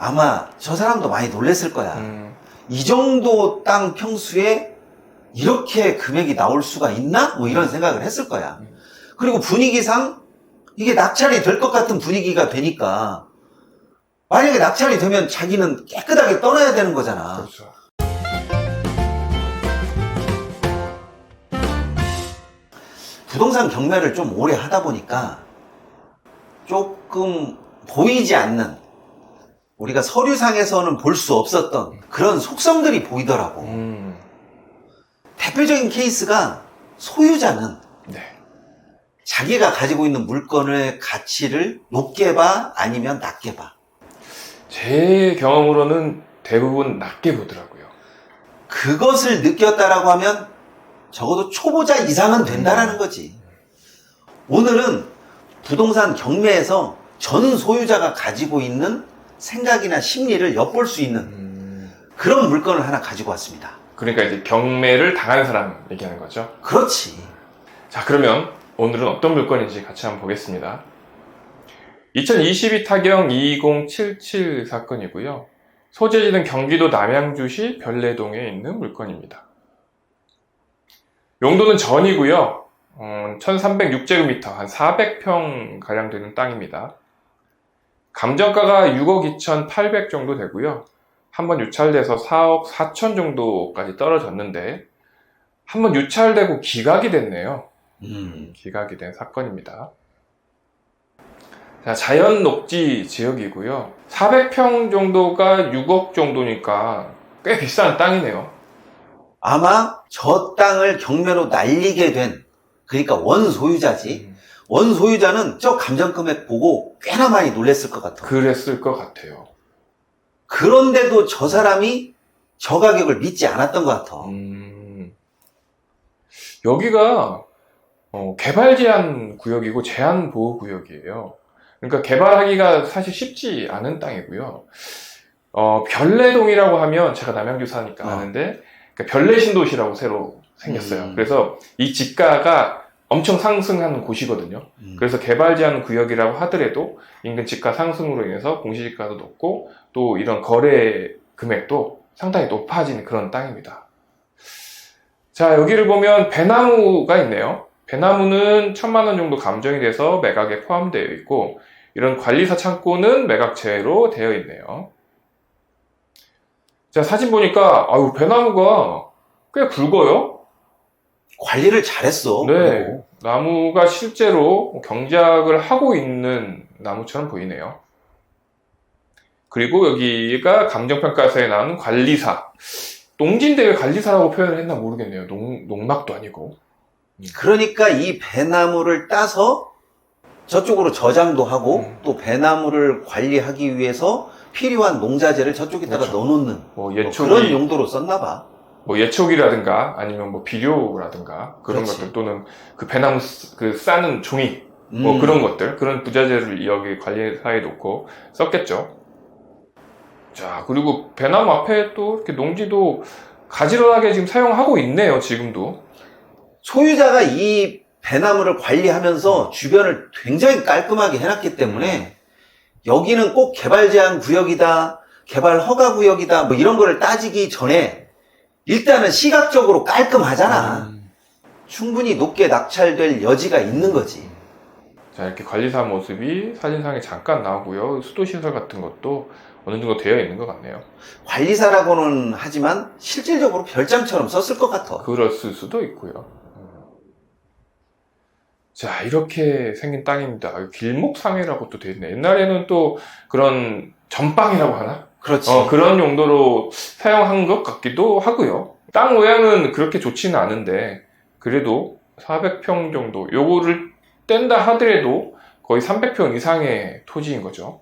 아마 저 사람도 많이 놀랬을 거야. 이 정도 땅 평수에 이렇게 금액이 나올 수가 있나? 뭐 이런 생각을 했을 거야. 그리고 분위기상 이게 낙찰이 될 것 같은 분위기가 되니까 만약에 낙찰이 되면 자기는 깨끗하게 떠나야 되는 거잖아. 그렇죠. 부동산 경매를 좀 오래 하다 보니까 조금 보이지 않는, 우리가 서류상에서는 볼 수 없었던 그런 속성들이 보이더라고. 대표적인 케이스가 소유자는 네. 자기가 가지고 있는 물건의 가치를 높게 봐 아니면 낮게 봐. 제 경험으로는 대부분 낮게 보더라고요. 그것을 느꼈다라고 하면 적어도 초보자 이상은 된다라는 거지. 오늘은 부동산 경매에서 전 소유자가 가지고 있는 생각이나 심리를 엿볼 수 있는 그런 물건을 하나 가지고 왔습니다. 그러니까 이제 경매를 당한 사람 얘기하는 거죠. 그렇지. 자, 그러면 오늘은 어떤 물건인지 같이 한번 보겠습니다. 2022 타경 2077 사건이고요. 소재지는 경기도 남양주시 별내동에 있는 물건입니다. 용도는 전이고요. 1306제곱미터, 한 400평 가량 되는 땅입니다. 감정가가 6억 2,800 정도 되고요. 한번 유찰돼서 4억 4천 정도까지 떨어졌는데 한번 유찰되고 기각이 됐네요. 기각이 된 사건입니다. 자, 자연 녹지 지역이고요. 400평 정도가 6억 정도니까 꽤 비싼 땅이네요. 아마 저 땅을 경매로 날리게 된, 그러니까 원소유자지. 원소유자는 저 감정금액 보고 꽤나 많이 놀랬을 것 같아. 그랬을 것 같아요. 그런데도 저 사람이 저 가격을 믿지 않았던 것 같아. 여기가 개발 제한 구역이고 제한 보호 구역이에요. 그러니까 개발하기가 사실 쉽지 않은 땅이고요. 별내동이라고 하면 제가 남양주 사니까 아는데, 그러니까 별내 신도시라고 새로 생겼어요. 그래서 이 집가가 엄청 상승하는 곳이거든요. 그래서 개발 제한 구역이라고 하더라도 인근 집가 상승으로 인해서 공시지가도 높고 또 이런 거래 금액도 상당히 높아지는 그런 땅입니다. 자, 여기를 보면 배나무가 있네요. 배나무는 1,000만 원 정도 감정이 돼서 매각에 포함되어 있고, 이런 관리사 창고는 매각 제외로 되어 있네요. 자, 사진 보니까 배나무가 꽤 굵어요. 관리를 잘했어. 네, 그리고. 나무가 실제로 경작을 하고 있는 나무처럼 보이네요. 그리고 여기가 감정평가서에 나오는 관리사. 농지인데 왜 관리사라고 표현을 했나 모르겠네요. 농막도 아니고. 그러니까 이 배나무를 따서 저쪽으로 저장도 하고 또 배나무를 관리하기 위해서 필요한 농자재를 저쪽에다가 그렇죠. 넣어놓는 예초기, 그런 용도로 썼나 봐. 예초기라든가 아니면 비료라든가 그런 그렇지. 것들, 또는 그 배나무 싸는 종이 그런 것들, 그런 부자재를 여기 관리사에 놓고 썼겠죠. 자, 그리고 배나무 앞에 또 이렇게 농지도 가지런하게 지금 사용하고 있네요. 지금도. 소유자가 이 배나무를 관리하면서 주변을 굉장히 깔끔하게 해놨기 때문에 여기는 꼭 개발 제한 구역이다, 개발 허가 구역이다, 뭐 이런 거를 따지기 전에 일단은 시각적으로 깔끔하잖아. 충분히 높게 낙찰될 여지가 있는 거지. 자, 이렇게 관리사 모습이 사진상에 잠깐 나오고요. 수도시설 같은 것도 어느 정도 되어 있는 것 같네요. 관리사라고는 하지만 실질적으로 별장처럼 썼을 것 같아. 그랬을 수도 있고요. 자, 이렇게 생긴 땅입니다. 길목상해라고 또 되어 있네. 옛날에는 또 그런 전방이라고 하나? 그렇지. 그런 용도로 사용한 것 같기도 하고요. 땅 모양은 그렇게 좋지는 않은데 그래도 400평 정도, 요거를 뗀다 하더라도 거의 300평 이상의 토지인 거죠.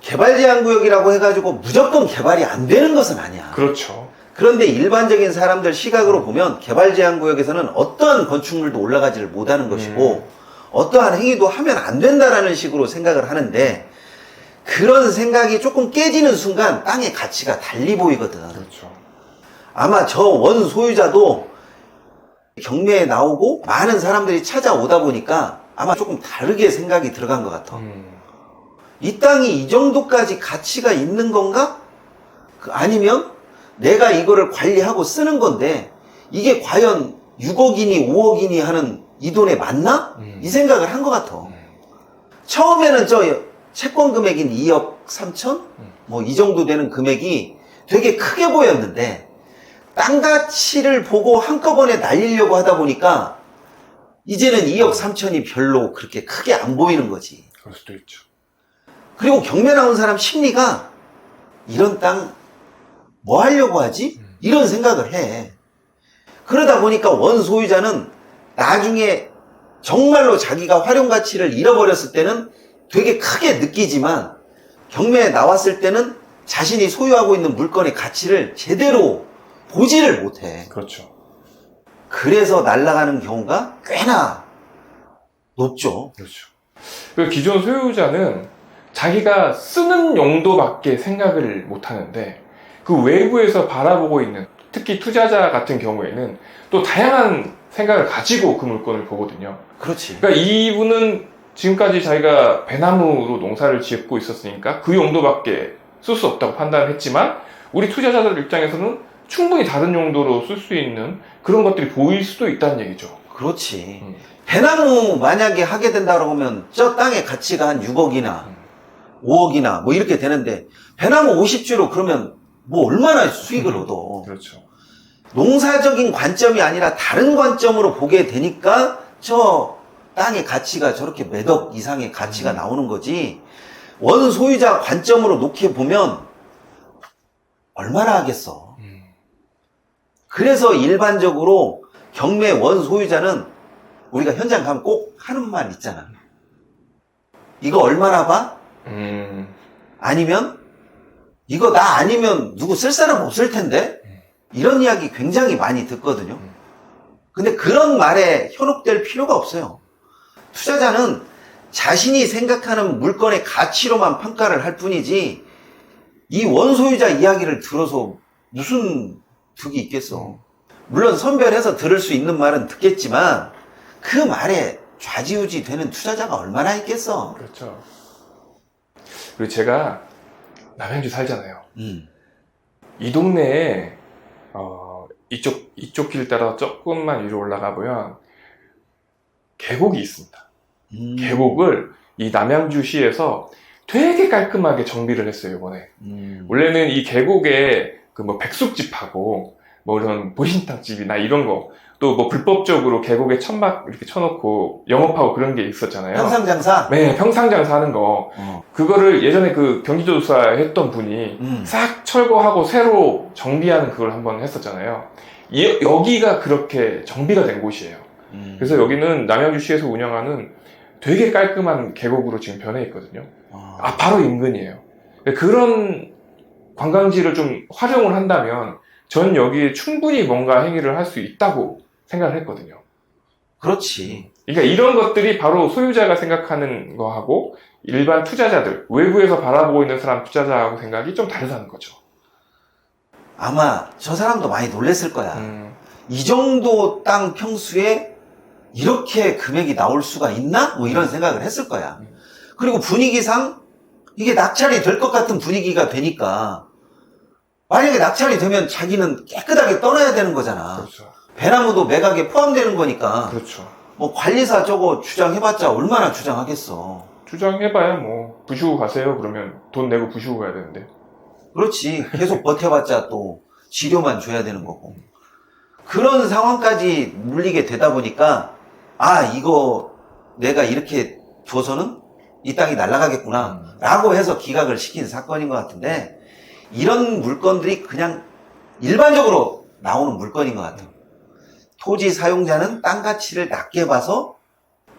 개발 제한 구역이라고 해가지고 무조건 개발이 안 되는 것은 아니야. 그렇죠. 그런데 일반적인 사람들 시각으로 보면 개발 제한 구역에서는 어떠한 건축물도 올라가지를 못하는 것이고 어떠한 행위도 하면 안 된다라는 식으로 생각을 하는데, 그런 생각이 조금 깨지는 순간 땅의 가치가 달리 보이거든. 그렇죠. 아마 저 원 소유자도 경매에 나오고 많은 사람들이 찾아오다 보니까 아마 조금 다르게 생각이 들어간 것 같아. 이 땅이 이 정도까지 가치가 있는 건가? 아니면 내가 이거를 관리하고 쓰는 건데 이게 과연 6억이니 5억이니 하는 이 돈에 맞나? 이 생각을 한 것 같아. 처음에는 저 채권 금액인 2억 3천? 뭐 이 정도 되는 금액이 되게 크게 보였는데 땅 가치를 보고 한꺼번에 날리려고 하다 보니까 이제는 2억 3천이 별로 그렇게 크게 안 보이는 거지. 그럴 수도 있죠. 그리고 경매 나온 사람 심리가 이런 땅 뭐 하려고 하지? 이런 생각을 해. 그러다 보니까 원 소유자는 나중에 정말로 자기가 활용 가치를 잃어버렸을 때는 되게 크게 느끼지만 경매에 나왔을 때는 자신이 소유하고 있는 물건의 가치를 제대로 보지를 못해. 그렇죠. 그래서 날아가는 경우가 꽤나 높죠. 그렇죠. 그 기존 소유자는 자기가 쓰는 용도밖에 생각을 못 하는데 그 외부에서 바라보고 있는 특히 투자자 같은 경우에는 또 다양한 생각을 가지고 그 물건을 보거든요. 그렇지. 그러니까 이분은 지금까지 자기가 배나무로 농사를 짓고 있었으니까 그 용도밖에 쓸 수 없다고 판단을 했지만 우리 투자자들 입장에서는 충분히 다른 용도로 쓸 수 있는 그런 것들이 보일 수도 있다는 얘기죠. 그렇지. 배나무 만약에 하게 된다 그러면 저 땅의 가치가 한 6억이나 5억이나 뭐 이렇게 되는데 배나무 50주로 그러면 뭐 얼마나 수익을 얻어. 그렇죠. 농사적인 관점이 아니라 다른 관점으로 보게 되니까 저 땅의 가치가 저렇게 몇억 이상의 가치가 나오는 거지. 원 소유자 관점으로 놓게 보면 얼마나 하겠어. 그래서 일반적으로 경매 원 소유자는 우리가 현장 가면 꼭 하는 말 있잖아. 이거 얼마나 봐? 아니면 이거 나 아니면 누구 쓸 사람 없을 텐데? 이런 이야기 굉장히 많이 듣거든요. 근데 그런 말에 현혹될 필요가 없어요. 투자자는 자신이 생각하는 물건의 가치로만 평가를 할 뿐이지 이 원소유자 이야기를 들어서 무슨 득이 있겠어. 물론 선별해서 들을 수 있는 말은 듣겠지만 그 말에 좌지우지 되는 투자자가 얼마나 있겠어. 그렇죠. 그리고 제가 남양주 살잖아요. 이 동네에 이쪽 길 따라 조금만 위로 올라가 보면 계곡이 있습니다. 계곡을 이 남양주시에서 되게 깔끔하게 정비를 했어요, 이번에. 원래는 이 계곡에 그 뭐 백숙집하고 뭐 이런 보신탕집이나 이런 거, 또 뭐 불법적으로 계곡에 천막 이렇게 쳐놓고 영업하고 그런 게 있었잖아요. 평상장사? 네, 평상장사 하는 거. 그거를 예전에 그 경기도지사 했던 분이 싹 철거하고 새로 정비하는 그걸 한번 했었잖아요. 여기가 그렇게 정비가 된 곳이에요. 그래서 여기는 남양주시에서 운영하는 되게 깔끔한 계곡으로 지금 변해 있거든요. 바로 인근이에요. 그런 관광지를 좀 활용을 한다면 전 여기에 충분히 뭔가 행위를 할 수 있다고 생각을 했거든요. 그렇지. 그러니까 이런 것들이 바로 소유자가 생각하는 거하고 일반 투자자들, 외부에서 바라보고 있는 사람 투자자하고 생각이 좀 다르다는 거죠. 아마 저 사람도 많이 놀랬을 거야. 이 정도 땅 평수에 이렇게 금액이 나올 수가 있나? 뭐 이런 생각을 했을 거야. 그리고 분위기상 이게 낙찰이 될 것 같은 분위기가 되니까 만약에 낙찰이 되면 자기는 깨끗하게 떠나야 되는 거잖아. 그렇죠. 배나무도 매각에 포함되는 거니까. 그렇죠. 뭐 관리사 저거 주장해봤자 얼마나 주장하겠어. 주장해봐야 뭐 부시고 가세요 그러면 돈 내고 부시고 가야 되는데. 그렇지. 계속 버텨봤자 또 지료만 줘야 되는 거고. 그런 상황까지 물리게 되다 보니까 이거 내가 이렇게 줘서는 이 땅이 날아가겠구나 라고 해서 기각을 시킨 사건인 것 같은데 이런 물건들이 그냥 일반적으로 나오는 물건인 것 같아요. 토지 사용자는 땅 가치를 낮게 봐서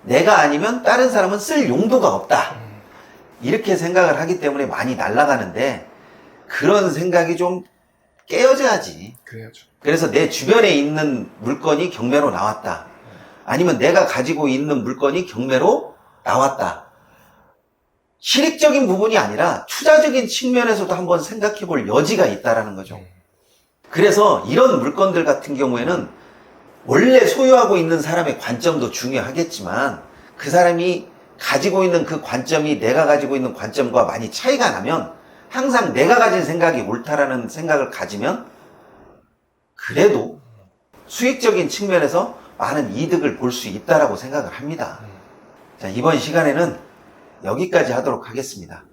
내가 아니면 다른 사람은 쓸 용도가 없다. 이렇게 생각을 하기 때문에 많이 날아가는데 그런 생각이 좀 깨어져야지. 그래야죠. 그래서 내 주변에 있는 물건이 경매로 나왔다. 아니면 내가 가지고 있는 물건이 경매로 나왔다. 실익적인 부분이 아니라 투자적인 측면에서도 한번 생각해 볼 여지가 있다라는 거죠. 그래서 이런 물건들 같은 경우에는 원래 소유하고 있는 사람의 관점도 중요하겠지만 그 사람이 가지고 있는 그 관점이 내가 가지고 있는 관점과 많이 차이가 나면 항상 내가 가진 생각이 옳다라는 생각을 가지면 그래도 수익적인 측면에서 많은 이득을 볼 수 있다라고 생각을 합니다. 자, 이번 시간에는 여기까지 하도록 하겠습니다.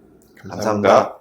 감사합니다.